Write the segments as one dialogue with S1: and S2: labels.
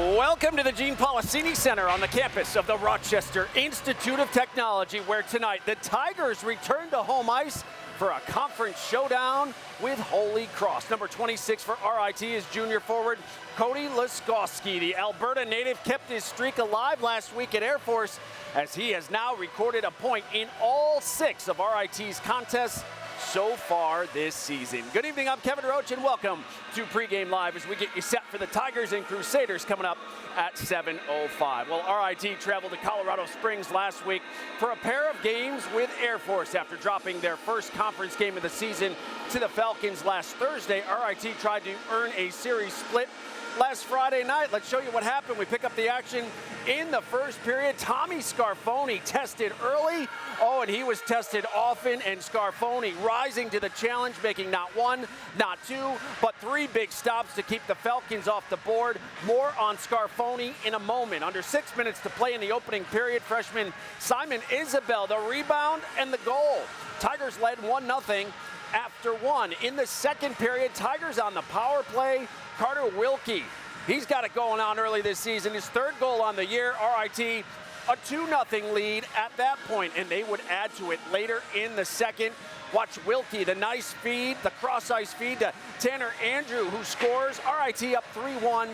S1: Welcome to the Gene Policini Center on the campus of the Rochester Institute of Technology, where tonight the Tigers return to home ice for a conference showdown with Holy Cross. Number 26 for RIT is junior forward Cody Laskowski. The Alberta native kept his streak alive last week at Air Force, as he has now recorded a point in all 6 of RIT's contests so far this season. Good evening, I'm Kevin Roach, and welcome to Pregame Live as we get you set for the Tigers and Crusaders coming up at 7:05. Well, RIT traveled to Colorado Springs last week for a pair of games with Air Force. After dropping their first conference game of the season to the Falcons last Thursday, RIT tried to earn a series split last Friday night. Let's show you what happened. We pick up the action in the first period. Tommy Scarfoni tested early. Oh, and he was tested often, and Scarfoni rising to the challenge, making not 1, not 2, but 3 big stops to keep the Falcons off the board. More on Scarfoni in a moment. Under 6 minutes to play in the opening period, freshman Simon Isabel, the rebound and the goal. Tigers led 1-0 after 1. In the second period, Tigers on the power play. Carter Wilkie, he's got it going on early this season. His 3rd goal on the year. RIT a 2-0 lead at that point, and they would add to it later in the second. Watch Wilkie, the nice feed, the cross-ice feed to Tanner Andrew, who scores. RIT up 3-1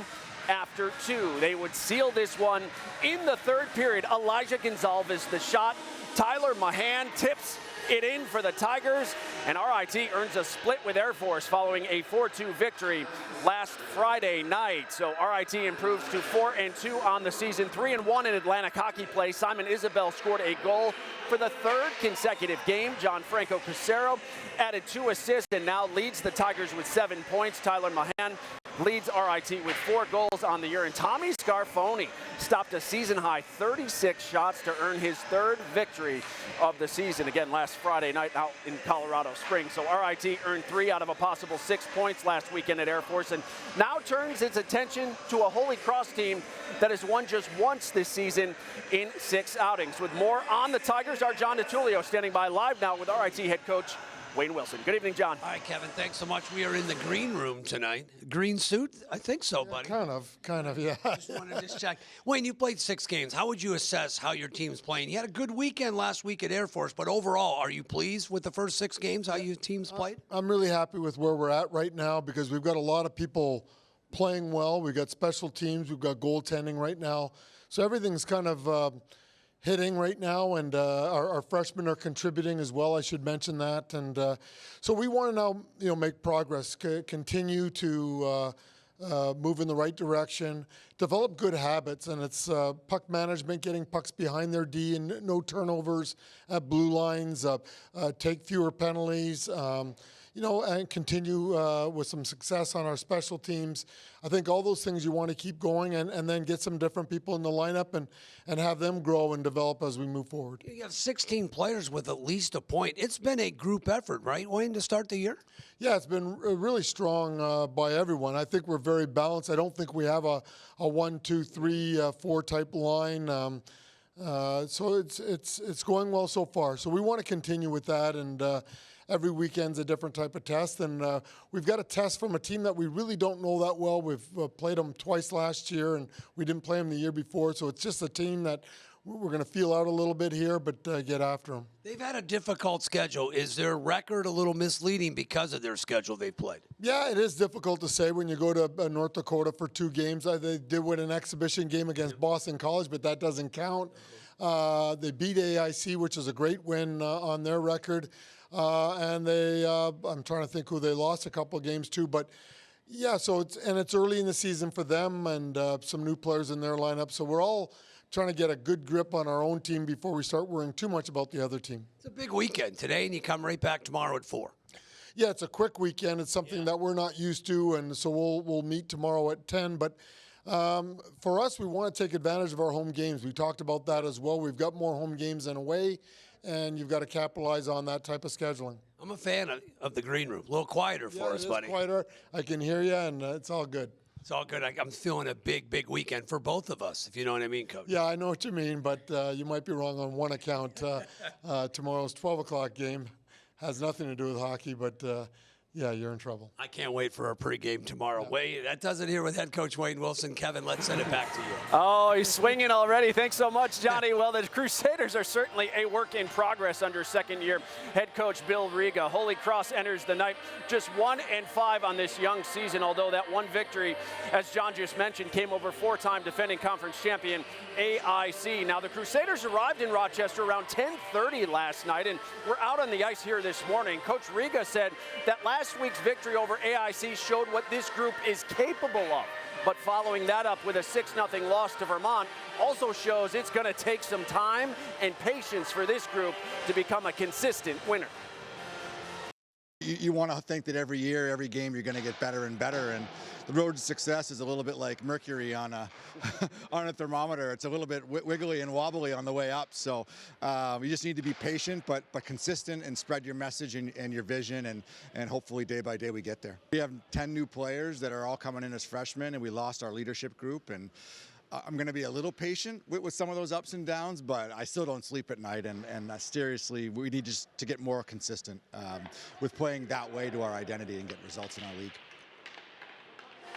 S1: after 2. They would seal this one in the 3rd period. Elijah Gonzalez, the shot. Tyler Mahan tips it in for the Tigers, and RIT earns a split with Air Force following a 4-2 victory last Friday night. So RIT improves to 4-2 on the season, 3-1 in Atlantic hockey play. Simon Isabel scored a goal for the 3rd consecutive game. John Franco Casero added 2 assists and now leads the Tigers with 7 points. Tyler Mahan leads RIT with 4 goals on the year, and Tommy Scarfoni stopped a season-high 36 shots to earn his 3rd victory of the season, again last Friday night out in Colorado Springs. So RIT earned 3 out of a possible 6 points last weekend at Air Force, and now turns its attention to a Holy Cross team that has won just once this season in 6 outings. With more on the Tigers, our John DiTullio standing by live now with RIT head coach Wayne Wilson. Good evening, John.
S2: Hi, Kevin. Thanks so much. We are in the green room tonight. Green suit? I think so, buddy.
S3: Kind of, yeah.
S2: Just wanted to check. Wayne, you played 6 games. How would you assess how your team's playing? You had a good weekend last week at Air Force, but overall, are you pleased with the first 6 games, how your team's played?
S3: I'm really happy with where we're at right now because we've got a lot of people playing well. We've got special teams. We've got goaltending right now. So everything's kind of hitting right now, and our freshmen are contributing as well. I should mention that, and so we want to now, make progress, continue to move in the right direction, develop good habits, and it's puck management, getting pucks behind their D, and no turnovers at blue lines, take fewer penalties. And continue with some success on our special teams. I think all those things you want to keep going and then get some different people in the lineup and have them grow and develop as we move forward.
S2: You have 16 players with at least a point. It's been a group effort, right, Wayne, to start the year?
S3: Yeah, it's been really strong by everyone. I think we're very balanced. I don't think we have a 1, 2, 3, 4 type line. So it's going well so far. So we want to continue with that, and every weekend's a different type of test, and we've got a test from a team that we really don't know that well. We've played them twice last year, and we didn't play them the year before, so it's just a team that we're going to feel out a little bit here, but get after them.
S2: They've had a difficult schedule. Is their record a little misleading because of their schedule they played? Yeah,
S3: it is difficult to say when you go to North Dakota for 2 games. They did win an exhibition game against Boston College, but that doesn't count. They beat AIC, which is a great win on their record. And I'm trying to think who they lost a couple of games to, but yeah, so it's early in the season for them and some new players in their lineup. So we're all trying to get a good grip on our own team before we start worrying too much about the other team.
S2: It's a big weekend today, and you come right back tomorrow at 4.
S3: Yeah, it's a quick weekend. It's something that we're not used to, and so we'll meet tomorrow at 10. But for us, we want to take advantage of our home games. We talked about that as well. We've got more home games than away, and you've got to capitalize on that type of scheduling.
S2: I'm a fan of the green room. A little quieter for us, buddy.
S3: Quieter. I can hear you, and it's all good.
S2: It's all good. I'm feeling a big weekend for both of us, if you know what I mean, Coach.
S3: Yeah, I know what you mean, but you might be wrong on one account. Tomorrow's 12 o'clock game has nothing to do with hockey, but yeah, you're in trouble.
S2: I can't wait for our pregame tomorrow. Wait, that does it here with head coach Wayne Wilson. Kevin, let's send it back to you.
S1: Oh, he's swinging already. Thanks so much, Johnny. Well, the Crusaders are certainly a work in progress under second-year head coach Bill Riga. Holy Cross enters the night just 1-5 on this young season, although that one victory, as John just mentioned, came over four-time defending conference champion AIC. Now, the Crusaders arrived in Rochester around 10:30 last night, and we're out on the ice here this morning. Coach Riga said that last week's victory over AIC showed what this group is capable of. But following that up with a 6-0 loss to Vermont also shows it's going to take some time and patience for this group to become a consistent winner.
S4: You want to think that every year, every game, you're going to get better and better. And the road to success is a little bit like mercury on a on a thermometer. It's a little bit wiggly and wobbly on the way up. So you just need to be patient, but consistent, and spread your message and your vision, and hopefully day by day we get there. We have 10 new players that are all coming in as freshmen, and we lost our leadership group. And I'm going to be a little patient with some of those ups and downs, but I still don't sleep at night. And seriously, we need just to get more consistent with playing that way to our identity and get results in our league.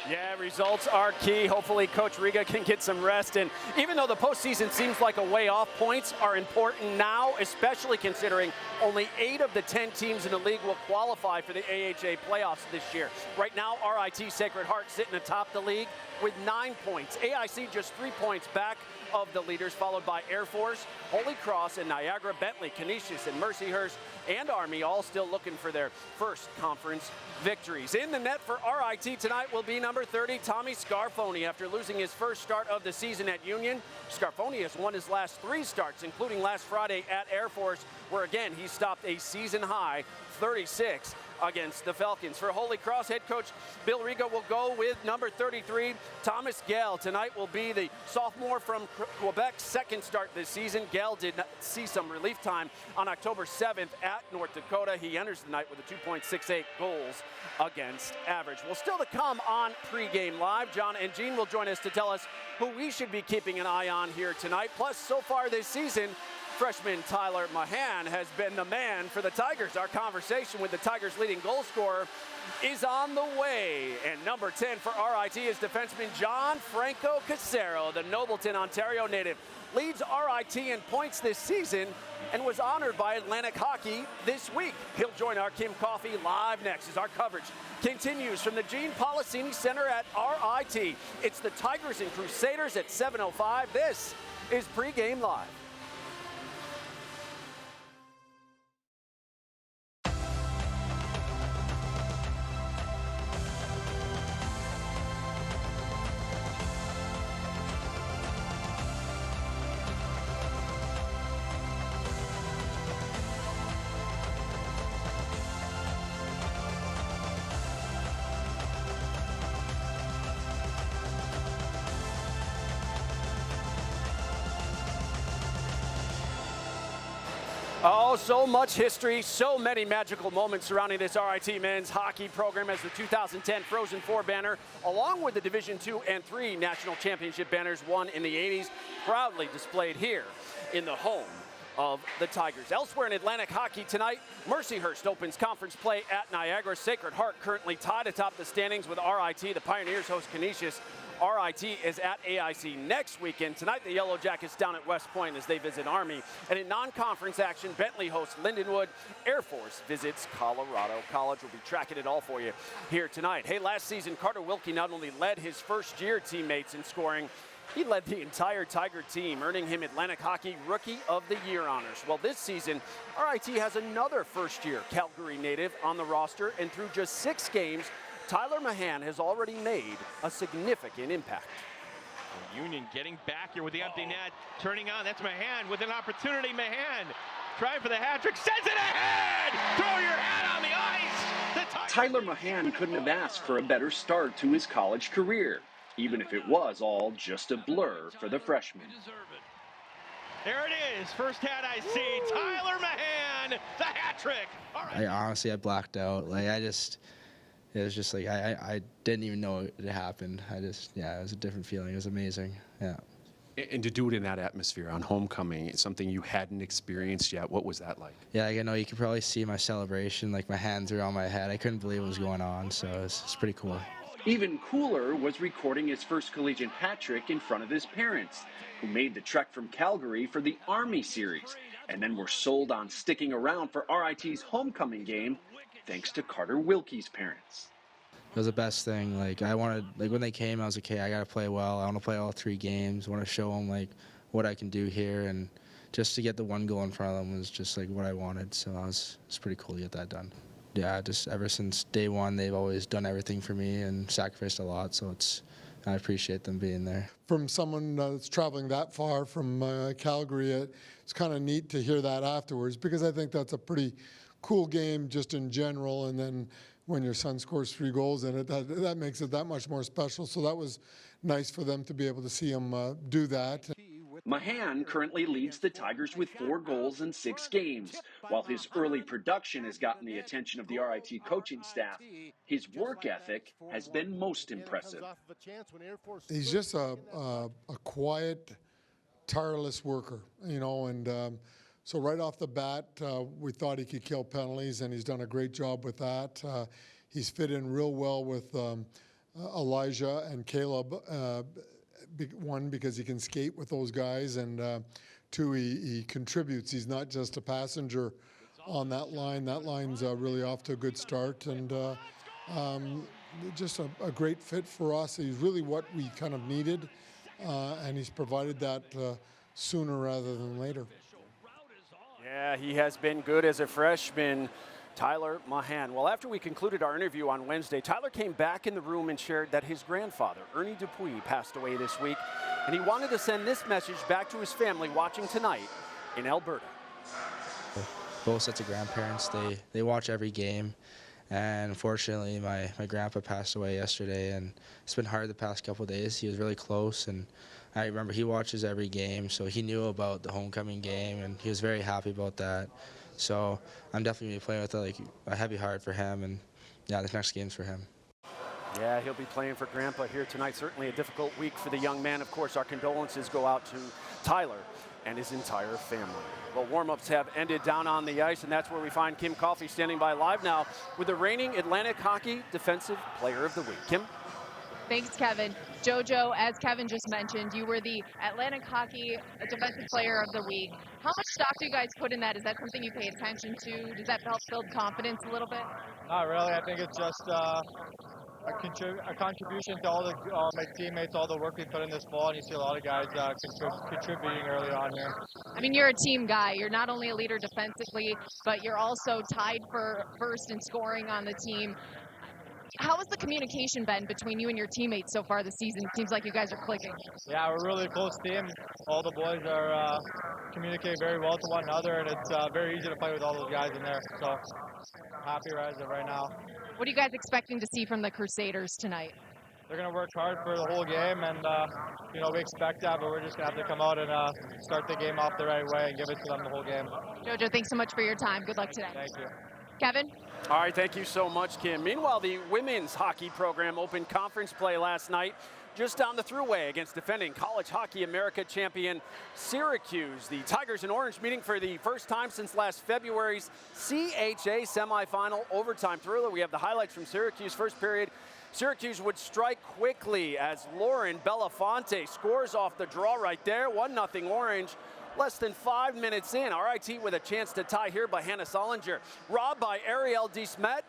S1: Yeah, results are key. Hopefully Coach Riga can get some rest. And even though the postseason seems like a way off, points are important now, especially considering only 8 of the 10 teams in the league will qualify for the AHA playoffs this year. Right now, RIT Sacred Heart sitting atop the league with 9 points. AIC just 3 points back of the leaders, followed by Air Force, Holy Cross, and Niagara, Bentley, Canisius, and Mercyhurst, and Army, all still looking for their first conference victories. In the net for RIT tonight will be number 30, Tommy Scarfoni. After losing his first start of the season at Union, Scarfoni has won his last 3 starts, including last Friday at Air Force, where again he stopped a season-high 36 against the Falcons. For Holy Cross, head coach Bill Riga will go with number 33, Thomas Gale. Tonight will be the sophomore from Quebec's second start this season. Gale did see some relief time on October 7th at North Dakota. He enters the night with a 2.68 goals against average. Well, still to come on Pregame Live, John and Gene will join us to tell us who we should be keeping an eye on here tonight. Plus, so far this season, freshman Tyler Mahan has been the man for the Tigers. Our conversation with the Tigers' leading goal scorer is on the way. And number 10 for RIT is defenseman John Franco Casero, the Nobleton, Ontario native. Leads RIT in points this season and was honored by Atlantic Hockey this week. He'll join our Kim Coffey live next as our coverage continues from the Gene Policini Center at RIT. It's the Tigers and Crusaders at 7:05. This is Pregame Live. Oh, so much history, so many magical moments surrounding this RIT men's hockey program as the 2010 Frozen Four banner, along with the Division II and III national championship banners won in the 80s, proudly displayed here in the home of the Tigers. Elsewhere in Atlantic hockey tonight, Mercyhurst opens conference play at Niagara. Sacred Heart currently tied atop the standings with RIT. The Pioneers host Canisius. RIT is at AIC next weekend. Tonight, the Yellow Jackets down at West Point as they visit Army. And in non-conference action, Bentley hosts Lindenwood. Air Force visits Colorado College. We'll be tracking it all for you here tonight. Hey, last season, Carter Wilkie not only led his first-year teammates in scoring, he led the entire Tiger team, earning him Atlantic Hockey Rookie of the Year honors. Well, this season, RIT has another first-year Calgary native on the roster, and through just 6 games, Tyler Mahan has already made a significant impact.
S5: Union getting back here with the empty net, turning on. That's Mahan with an opportunity. Mahan trying for the hat trick, sends it ahead. Throw your hat on the ice.
S6: Tyler Mahan couldn't have asked for a better start to his college career, even if it was all just a blur for the freshman.
S5: There it is, first hat I see. Tyler Mahan, the hat trick. All right.
S7: I blacked out. It was just like, I didn't even know it had happened. It was a different feeling. It was amazing, yeah.
S8: And to do it in that atmosphere on homecoming, it's something you hadn't experienced yet. What was that like?
S7: Yeah, I know you could probably see my celebration, like my hands were on my head. I couldn't believe what was going on, so it's pretty cool.
S6: Even cooler was recording his first collegiate hat trick in front of his parents, who made the trek from Calgary for the Army Series, and then were sold on sticking around for RIT's homecoming game, thanks to Carter Wilkie's parents.
S7: It was the best thing. Like I wanted, like when they came, I was like, hey, I gotta play well. I want to play all 3 games. I want to show them like what I can do here, and just to get the 1 goal in front of them was just like what I wanted. So it's pretty cool to get that done. Yeah, just ever since day 1, they've always done everything for me and sacrificed a lot. So I appreciate them being there.
S3: From someone that's traveling that far from Calgary, it's kind of neat to hear that afterwards, because I think that's a pretty cool game just in general, and then when your son scores 3 goals in it, that makes it that much more special. So that was nice for them to be able to see him do that.
S6: Mahan currently leads the Tigers with 4 goals in 6 games. While his early production has gotten the attention of the RIT coaching staff, his work ethic has been most impressive.
S3: He's just a quiet, tireless worker, and so right off the bat, we thought he could kill penalties, and he's done a great job with that. He's fit in real well with Elijah and Caleb. 1, because he can skate with those guys, and 2, he contributes. He's not just a passenger on that line. That line's really off to a good start, and just a great fit for us. He's really what we kind of needed, and he's provided that sooner rather than later.
S1: Yeah, he has been good as a freshman, Tyler Mahan. Well, after we concluded our interview on Wednesday, Tyler came back in the room and shared that his grandfather, Ernie Dupuis, passed away this week, and he wanted to send this message back to his family watching tonight in Alberta.
S7: Both sets of grandparents, they watch every game, and unfortunately my grandpa passed away yesterday, and it's been hard the past couple of days. He was really close, and I remember he watches every game, so he knew about the homecoming game, and he was very happy about that. So I'm definitely going to be playing with a heavy heart for him, and yeah, the next game's for him.
S1: Yeah, he'll be playing for Grandpa here tonight. Certainly a difficult week for the young man. Of course, our condolences go out to Tyler and his entire family. Well, warm-ups have ended down on the ice, and that's where we find Kim Coffey standing by live now with the reigning Atlantic Hockey Defensive Player of the Week. Kim?
S9: Thanks, Kevin. JoJo, as Kevin just mentioned, you were the Atlantic Hockey Defensive Player of the Week. How much stock do you guys put in that? Is that something you pay attention to? Does that help build confidence a little bit?
S10: Not really. I think it's just a contribution to all my teammates, all the work we put in this fall, and you see a lot of guys contributing early on here.
S9: I mean, you're a team guy. You're not only a leader defensively, but you're also tied for first in scoring on the team. How has the communication been between you and your teammates so far this season? It seems like you guys are clicking.
S10: Yeah, we're a really close team. All the boys are communicate very well to one another, and it's very easy to play with all those guys in there. So happy as of right now.
S9: What are you guys expecting to see from the Crusaders tonight?
S10: They're going to work hard for the whole game, and we expect that, but we're just going to have to come out and start the game off the right way and give it to them the whole game.
S9: JoJo, thanks so much for your time. Good luck today.
S10: Thank you.
S9: Kevin?
S1: All right, thank you so much, Kim. Meanwhile, the women's hockey program opened conference play last night just down the thruway against defending College Hockey America champion Syracuse. The Tigers in orange meeting for the first time since last February's CHA semifinal overtime thriller. We have the highlights from Syracuse first period. Syracuse would strike quickly as Lauren Belafonte scores off the draw right there. 1-0 Orange. Less than 5 minutes in, RIT with a chance to tie here by Hannah Solinger. Robbed by Ariel DeSmet.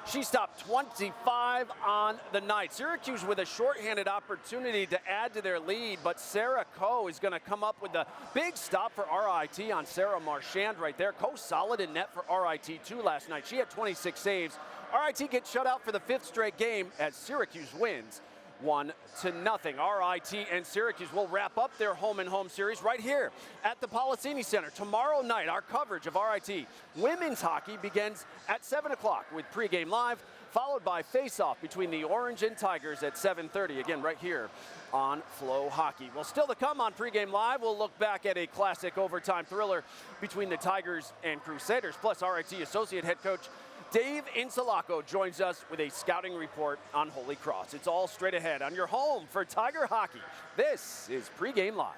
S1: She stopped 25 on the night. Syracuse with a shorthanded opportunity to add to their lead, but Sarah Coe is going to come up with the big stop for RIT on Sarah Marchand right there. Coe solid in net for RIT too last night. She had 26 saves. RIT gets shut out for the 5th straight game as Syracuse wins 1-0. RIT and Syracuse will wrap up their home-and-home series right here at the Policini Center. Tomorrow night, our coverage of RIT women's hockey begins at 7 o'clock with pregame live, followed by face-off between the Orange and Tigers at 7:30, again right here on Flow Hockey. Well, still to come on pregame live, we'll look back at a classic overtime thriller between the Tigers and Crusaders, plus RIT associate head coach Dave Insulaco joins us with a scouting report on Holy Cross. It's all straight ahead on your home for Tiger hockey. This is Pregame Live.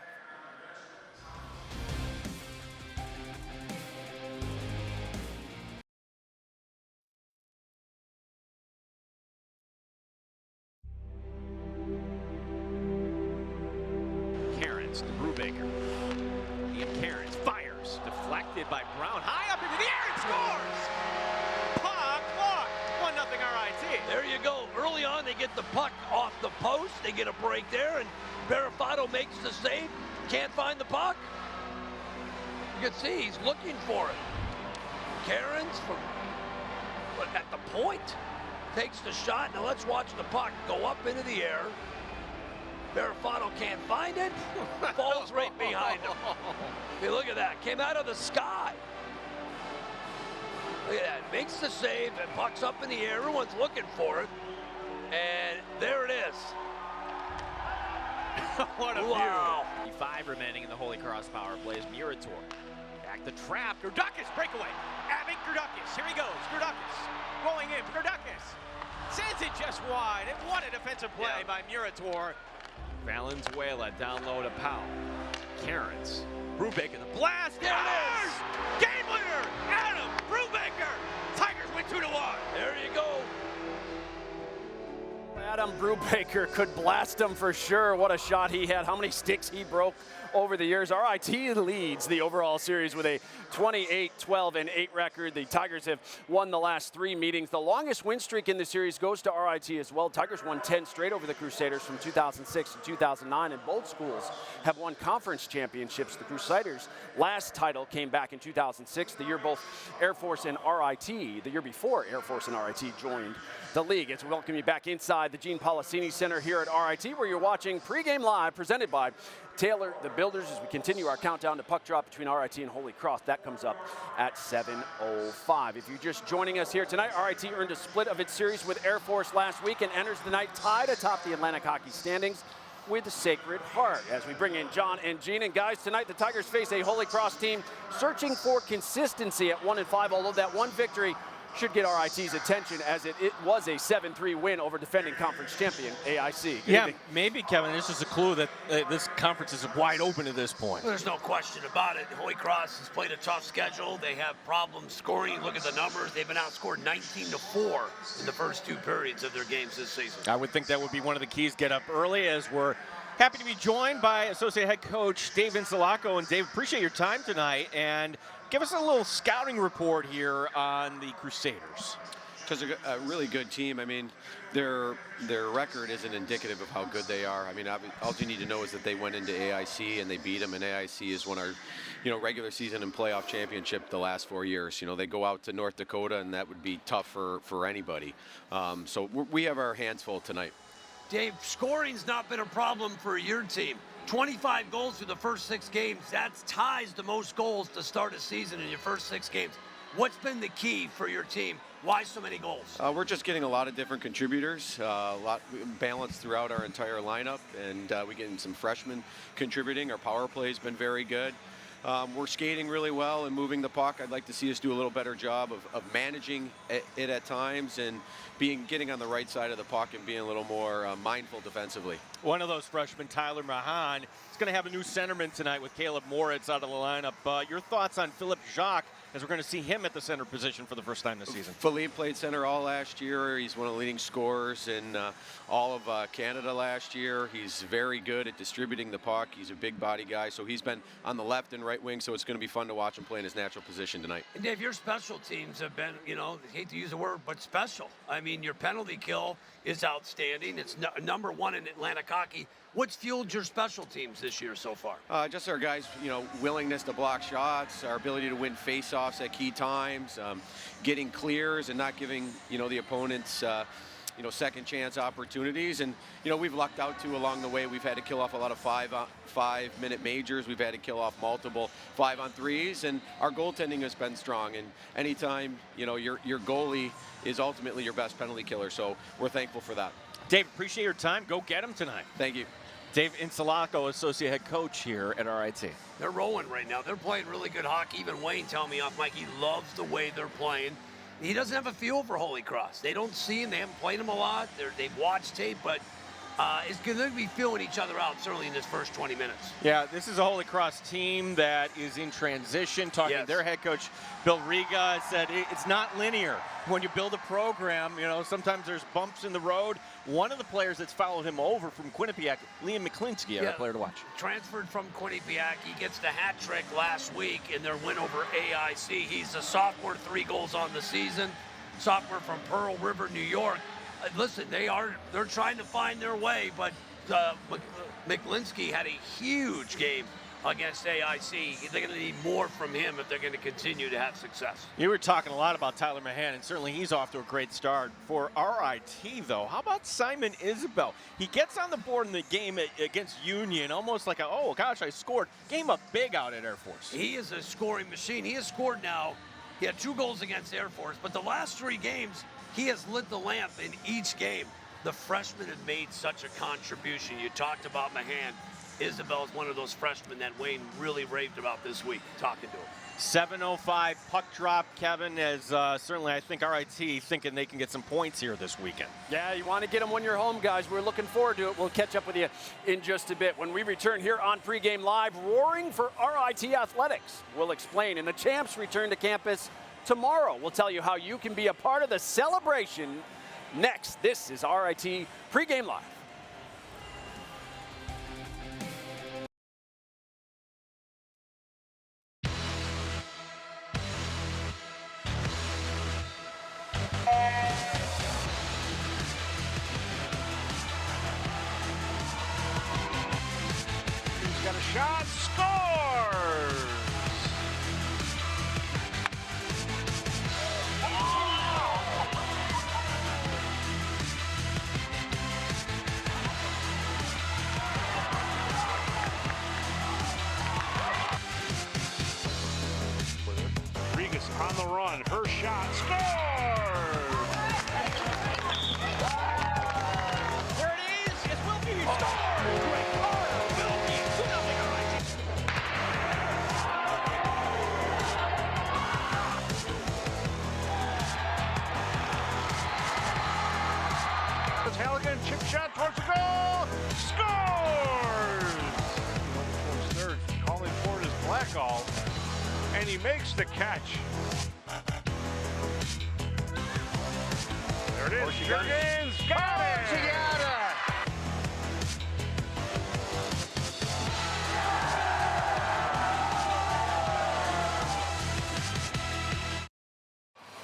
S5: Cairns to Brubaker. Ian Cairns fires, deflected by Brown, high up into the air and scores! Puck blocked, 1-0 RIT.
S2: There you go. Early on, they get the puck off the post. They get a break there, and Barafato makes the save. Can't find the puck. You can see he's looking for it. Cairns but at the point takes the shot. Now let's watch the puck go up into the air. Barafato can't find it. Falls right behind him. Hey, look at that. Came out of the sky. Look at that. Makes the save and puck's up in the air. Everyone's looking for it. And there it is.
S5: What a
S2: wow.
S5: view. 5 remaining in the Holy Cross power play is Murator. Back to trap. Gurdakis breakaway. Avik Gurdakis. Here he goes. Gurdakis going in. Gurdakis sends it just wide. And what a defensive play by Murator. Valenzuela down low to Powell. Cairns. Brubaker, the blast. There it is. Game winner. Adam Brubaker. Tigers win 2-1.
S2: There you go.
S1: Adam Brubaker could blast him for sure. What a shot he had. How many sticks he broke over the years. RIT leads the overall series with a 28-12-8 record. The Tigers have won the last 3 meetings. The longest win streak in the series goes to RIT as well. Tigers won 10 straight over the Crusaders from 2006 to 2009, and both schools have won conference championships. The Crusaders' last title came back in 2006, the year both Air Force and RIT, the year before Air Force and RIT joined the league. It's welcome you back inside the Gene Policini Center here at RIT, where you're watching Pregame Live, presented by Taylor the Builders, as we continue our countdown to puck drop between RIT and Holy Cross. That comes up at 7:05. If you're just joining us here tonight, RIT earned a split of its series with Air Force last week and enters the night tied atop the Atlantic hockey standings with the Sacred Heart. As we bring in John and Gene, and guys, tonight the Tigers face a Holy Cross team searching for consistency at 1-5, although that one victory should get RIT's attention, as it was a 7-3 win over defending conference champion AIC. Good evening.
S11: Maybe, Kevin, this is a clue that this conference is wide open at this point.
S2: There's no question about it. Holy Cross has played a tough schedule. They have problems scoring. Look at the numbers. They've been outscored 19-4 in the first 2 periods of their games this season.
S11: I would think that would be one of the keys. Get up early, as we're happy to be joined by Associate Head Coach Dave Insulaco. And Dave, appreciate your time tonight. And give us a little scouting report here on the Crusaders.
S8: Because they're a really good team. I mean, their record isn't indicative of how good they are. I mean, all you need to know is that they went into AIC and they beat them, and AIC has won our, regular season and playoff championship the last 4 years. They go out to North Dakota, and that would be tough for anybody. So we have our hands full tonight.
S2: Dave, scoring's not been a problem for your team. 25 goals through the first 6 games. That ties the most goals to start a season in your first 6 games. What's been the key for your team? Why so many goals?
S8: We're just getting a lot of different contributors, a lot balanced throughout our entire lineup, and we're getting some freshmen contributing. Our power play has been very good. We're skating really well and moving the puck. I'd like to see us do a little better job of managing it at times and getting on the right side of the puck and being a little more mindful defensively.
S11: One of those freshmen, Tyler Mahan, is going to have a new centerman tonight with Caleb Moritz out of the lineup. Your thoughts on Philippe Jacques, as we're going to see him at the center position for the first time this season?
S8: Philippe played center all last year. He's one of the leading scorers in all of Canada last year. He's very good at distributing the puck. He's a big body guy, so he's been on the left and right wing, so it's going to be fun to watch him play in his natural position tonight.
S2: And Dave, your special teams have been, I hate to use the word, but special. I mean, your penalty kill is outstanding. It's number 1 in Atlantic hockey. What's fueled your special teams this year so far?
S8: Just our guys, willingness to block shots, our ability to win face-offs at key times, getting clears and not giving, the opponents, second chance opportunities. And, we've lucked out too along the way. We've had to kill off a lot of 5-minute majors. We've had to kill off multiple 5-on-3s, and our goaltending has been strong. And anytime, your goalie is ultimately your best penalty killer. So we're thankful for that.
S11: Dave, appreciate your time. Go get him tonight.
S8: Thank you.
S11: Dave Insulaco, Associate Head Coach here at RIT.
S2: They're rolling right now. They're playing really good hockey. Even Wayne telling me off mic he loves the way they're playing. he doesn't have a feel for Holy Cross. They don't see him. They haven't played him a lot. They've watched tape, but it's going to be feeling each other out, certainly in this first 20 minutes.
S11: Yeah, this is a Holy Cross team that is in transition. Talking to their head coach, Bill Riga, said it's not linear. When you build a program, you know, sometimes there's bumps in the road. One of the players that's followed him over from Quinnipiac, Liam McClinsky, a player to watch.
S2: Transferred from Quinnipiac. He gets the hat trick last week in their win over AIC. He's a sophomore, 3 goals on the season. Sophomore from Pearl River, New York. Listen, they're trying to find their way, but McClinsky had a huge game against AIC. They're going to need more from him if they're going to continue to have success.
S11: You were talking a lot about Tyler Mahan, and certainly he's off to a great start. For RIT, though, how about Simon Isabel? He gets on the board in the game against Union, almost like oh gosh, I scored. Came up big out at Air Force.
S2: He is a scoring machine. He has scored now. He had 2 goals against Air Force, but the last 3 games, he has lit the lamp in each game. The freshman had made such a contribution. You talked about Mahan. Isabel is one of those freshmen that Wayne really raved about this week, talking to him.
S11: 7:05 puck drop, Kevin, as certainly I think RIT thinking they can get some points here this weekend.
S1: Yeah, you want to get them when you're home, guys. We're looking forward to it. We'll catch up with you in just a bit. When we return here on Pregame Live, roaring for RIT Athletics. We'll explain, and the champs return to campus tomorrow. We'll tell you how you can be a part of the celebration next. This is RIT Pregame Live.
S12: He's got a shot, scores! Rodriguez on the run, her shot, scores!
S5: There it is. It's Wilkie. Scores. Great card. Wilkie. 2-0 RIT.
S12: Halligan, chip shot towards the goal, scores! Third, calling for it is Blackall, and he makes the catch. There it is, Jurgens, got it!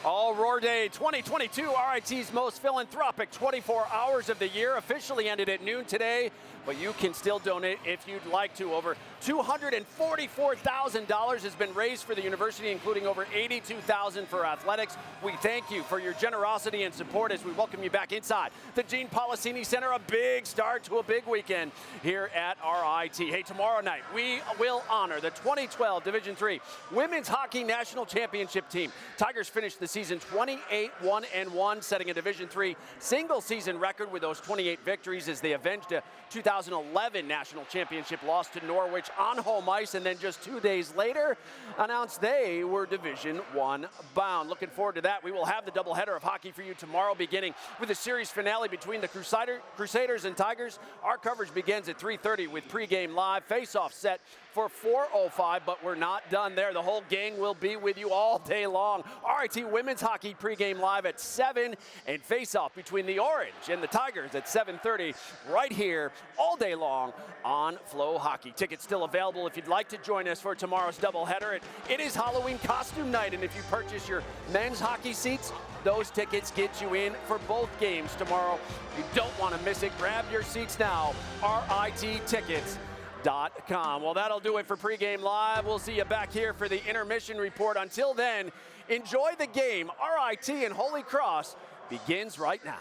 S1: All Roar Day 2022, RIT's most philanthropic 24 hours of the year, officially ended at noon today, but you can still donate if you'd like to. Over $244,000 has been raised for the university, including over $82,000 for athletics. We thank you for your generosity and support as we welcome you back inside the Gene Policini Center. A big start to a big weekend here at RIT. Hey, tomorrow night we will honor the 2012 Division III Women's Hockey National Championship team. Tigers finished the season 28-1-1, setting a Division III single-season record with those 28 victories as they avenged a 2011 National Championship loss to Norwich on home ice, and then just 2 days later announced they were Division I bound. Looking forward to that. We will have the doubleheader of hockey for you tomorrow, beginning with the series finale between the Crusaders and Tigers. Our coverage begins at 3:30 with Pregame Live. Face-off set for 4:05, but we're not done there. The whole gang will be with you all day long. RIT Women's Hockey Pregame Live at 7, and face-off between the Orange and the Tigers at 7:30 right here all day long on Flow Hockey. Tickets still available if you'd like to join us for tomorrow's doubleheader. It is Halloween costume night, and if you purchase your men's hockey seats, those tickets get you in for both games tomorrow. You don't want to miss it. Grab your seats now. RITtickets.com. Well, that'll do it for Pregame Live. We'll see you back here for the intermission report. Until then, enjoy the game. RIT and Holy Cross begins right now.